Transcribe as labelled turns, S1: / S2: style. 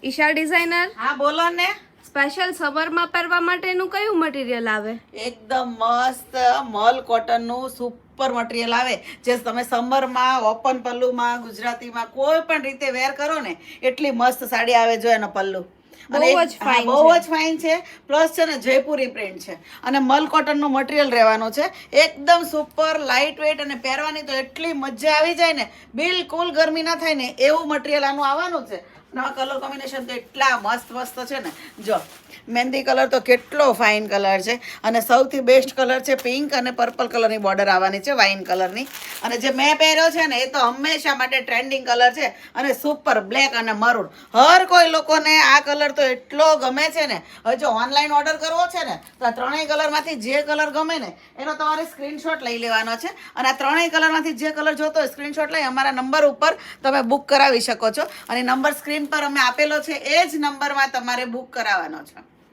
S1: Isha designer,
S2: હા બોલો ને.
S1: સ્પેશિયલ સમરમાં પહેરવા માટેનું કયું મટીરિયલ આવે?
S2: એકદમ મસ્ત મલ કોટનનું સુપર મટીરિયલ આવે, જે તમે સમરમાં ઓપન પલ્લુમાં ગુજરાતીમાં કોઈ પણ રીતે વેર કરો ને એટલી મસ્ત સાડી આવે. જો એનો પલ્લુ
S1: બહુ જ fine
S2: બહુ
S1: છે.
S2: જ ફાઇન છે. પ્લસ છે ને જયપુરી પ્રિન્ટ છે અને મલ કોટનનું મટીરિયલ રહેવાનું છે. એકદમ સુપર લાઇટ વેટ અને પહેરવાની તો એટલી મજા આવી જાય ને, બિલકુલ ગરમી ના થાય ને એવું મટીરિયલ આનું આવવાનું છે. નવા કલર કોમ્બિનેશન તો એટલા મસ્ત મસ્ત છે ને. જો મહેંદી કલર તો કેટલો ફાઇન કલર છે અને સૌથી બેસ્ટ કલર છે પિંક અને પર્પલ કલરની બોર્ડર આવવાની છે વાઇન કલરની. અને જે મેં પહેર્યો છે ને એ તો હંમેશા માટે ટ્રેન્ડિંગ કલર છે અને સુપર બ્લેક અને મરૂન. હર કોઈ લોકોને આ કલર તો એટલો ગમે છે ને. હવે જો ઓનલાઈન ઓર્ડર કરવો છે ને તો આ ત્રણેય કલરમાંથી જે કલર ગમે ને એનો તમારે સ્ક્રીનશોટ લઈ લેવાનો છે અને આ ત્રણેય કલરમાંથી જે કલર જોતો હોય સ્ક્રીનશોટ લઈ અમારા નંબર ઉપર તમે બુક કરાવી શકો છો. અને નંબર સ્ક્રીન પર અમે આપેલો છે એ જ નંબરમાં તમારે બુક કરાવવાનો છે.